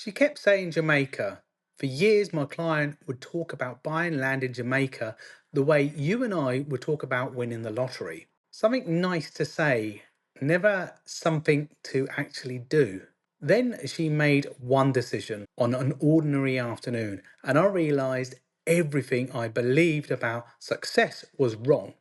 She kept saying Jamaica. For years, my client would talk about buying land in Jamaica the way you and I would talk about winning the lottery. Something nice to say, never something to actually do. Then she made one decision on an ordinary afternoon, and I realised everything I believed about success was wrong.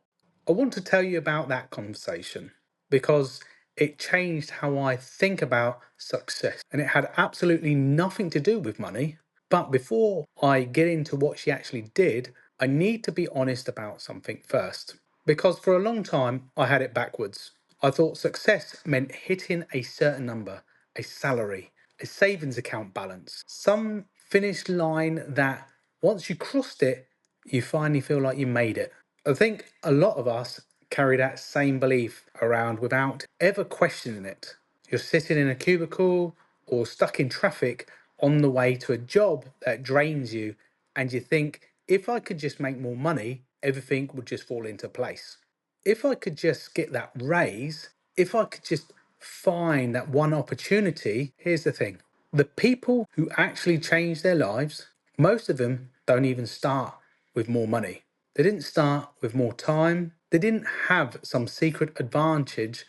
I want to tell you about that conversation because it changed how I think about success and it had absolutely nothing to do with money. But before I get into what she actually did, I need to be honest about something first. Because for a long time, I had it backwards. I thought success meant hitting a certain number, a salary, a savings account balance, some finish line that once you crossed it, you finally feel like you made it. I think a lot of us carry that same belief around without ever questioning it. You're sitting in a cubicle or stuck in traffic on the way to a job that drains you, and you think, if I could just make more money, everything would just fall into place. If I could just get that raise, if I could just find that one opportunity, here's the thing. The people who actually change their lives, most of them don't even start with more money. They didn't start with more time. They didn't have some secret advantage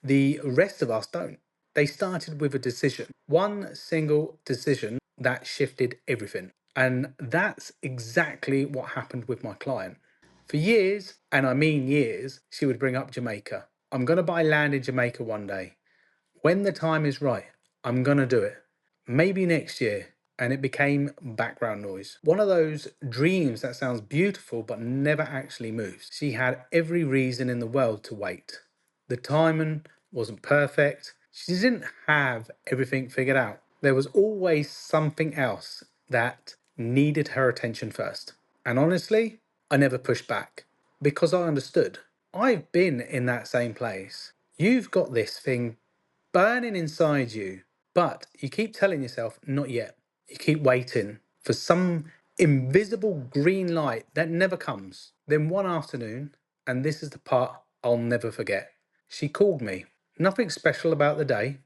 the rest of us don't. They started with a decision, one single decision that shifted everything. And that's exactly what happened with my client. For years, and I mean years, she would bring up Jamaica. I'm going to buy land in Jamaica one day. When the time is right, I'm going to do it. Maybe next year. And it became background noise. One of those dreams that sounds beautiful but never actually moves. She had every reason in the world to wait. The timing wasn't perfect. She didn't have everything figured out. There was always something else that needed her attention first. And honestly, I never pushed back because I understood. I've been in that same place. You've got this thing burning inside you, but you keep telling yourself, not yet. You keep waiting for some invisible green light that never comes. Then one afternoon, and this is the part I'll never forget, she called me. Nothing special about the day.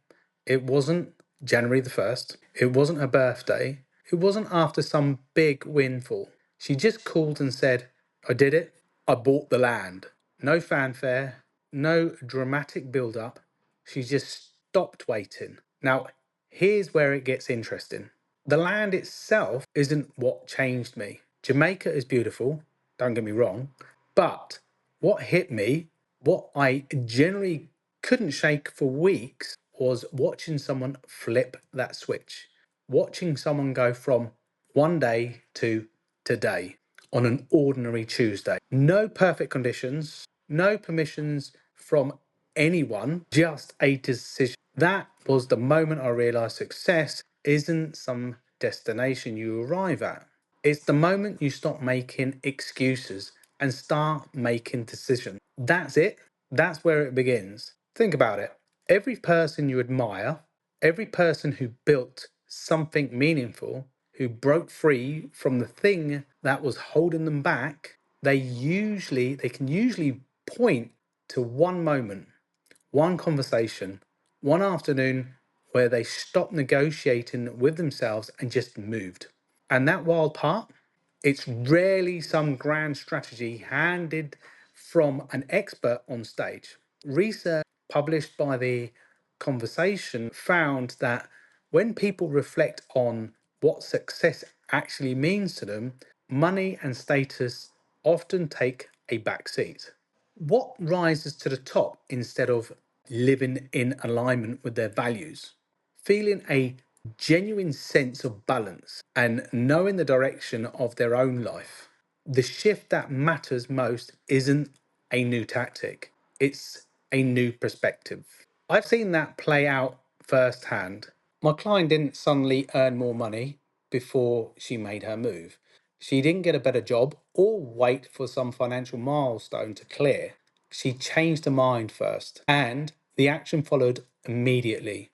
It wasn't January the 1st. It wasn't her birthday. It wasn't after some big windfall. She just called and said, I did it. I bought the land. No fanfare, no dramatic build up. She just stopped waiting. Now, here's where it gets interesting. The land itself isn't what changed me. Jamaica is beautiful, don't get me wrong, but what hit me, what I generally couldn't shake for weeks, was watching someone flip that switch. Watching someone go from one day to today on an ordinary Tuesday. No perfect conditions, no permissions from anyone, just a decision. That was the moment I realized success isn't some destination you arrive at. It's the moment you stop making excuses and start making decisions. That's it. That's where it begins. Think about it. Every person you admire, every person who built something meaningful, who broke free from the thing that was holding them back, they can usually point to one moment, one conversation, one afternoon where they stopped negotiating with themselves and just moved. And that wild part, it's rarely some grand strategy handed from an expert on stage. Research published by the Conversation found that when people reflect on what success actually means to them, money and status often take a back seat. What rises to the top instead of living in alignment with their values? Feeling a genuine sense of balance and knowing the direction of their own life. The shift that matters most isn't a new tactic, it's a new perspective. I've seen that play out firsthand. My client didn't suddenly earn more money before she made her move. She didn't get a better job or wait for some financial milestone to clear. She changed her mind first, and the action followed immediately.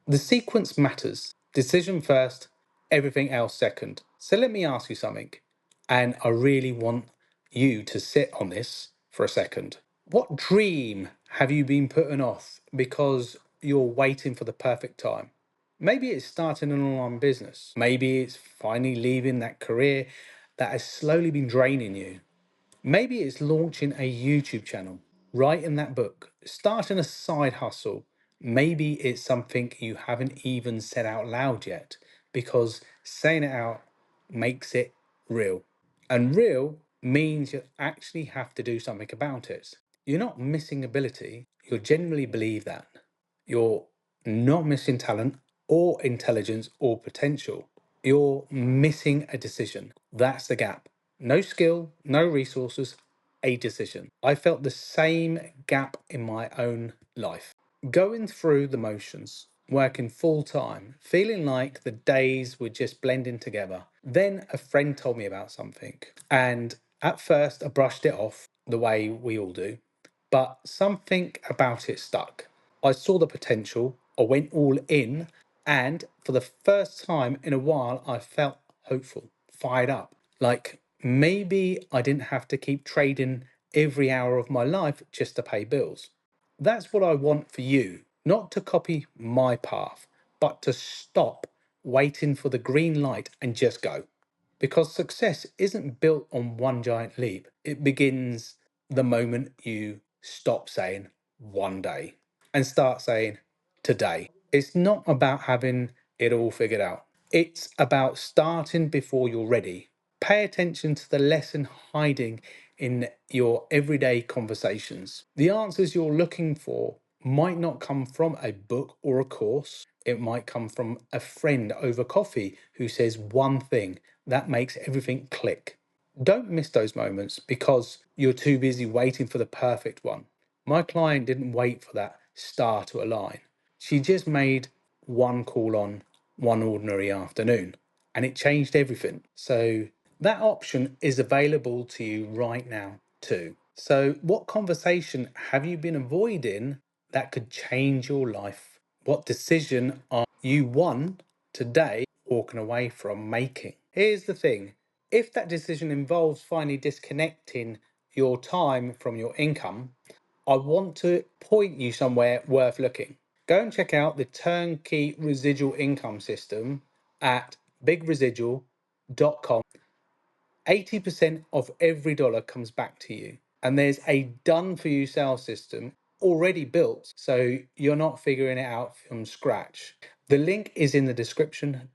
The sequence matters. Decision first, everything else second. So let me ask you something, and I really want you to sit on this for a second. What dream have you been putting off because you're waiting for the perfect time? Maybe it's starting an online business. Maybe it's finally leaving that career that has slowly been draining you. Maybe it's launching a YouTube channel, writing that book, starting a side hustle. Maybe it's something you haven't even said out loud yet, because saying it out makes it real. And real means you actually have to do something about it. You're not missing ability, you genuinely believe that. You're not missing talent or intelligence or potential. You're missing a decision. That's the gap. No skill, no resources, a decision. I felt the same gap in my own life. Going through the motions, working full time, feeling like the days were just blending together. Then a friend told me about something. And at first, I brushed it off the way we all do, but something about it stuck. I saw the potential, I went all in, and for the first time in a while, I felt hopeful, fired up. Like maybe I didn't have to keep trading every hour of my life just to pay bills. That's what I want for you, not to copy my path, but to stop waiting for the green light and just go. Because success isn't built on one giant leap, it begins the moment you stop saying one day and start saying today. It's not about having it all figured out, it's about starting before you're ready. Pay attention to the lesson hiding in your everyday conversations. The answers you're looking for might not come from a book or a course. It might come from a friend over coffee who says one thing that makes everything click. Don't miss those moments because you're too busy waiting for the perfect one. My client didn't wait for that star to align. She just made one call on one ordinary afternoon and it changed everything. So that option is available to you right now, too. So, what conversation have you been avoiding that could change your life? What decision are you one today walking away from making? Here's the thing, if that decision involves finally disconnecting your time from your income, I want to point you somewhere worth looking. Go and check out the turnkey residual income system at bigresidual.com. 80% of every dollar comes back to you. And there's a done for you sales system already built, so you're not figuring it out from scratch. The link is in the description.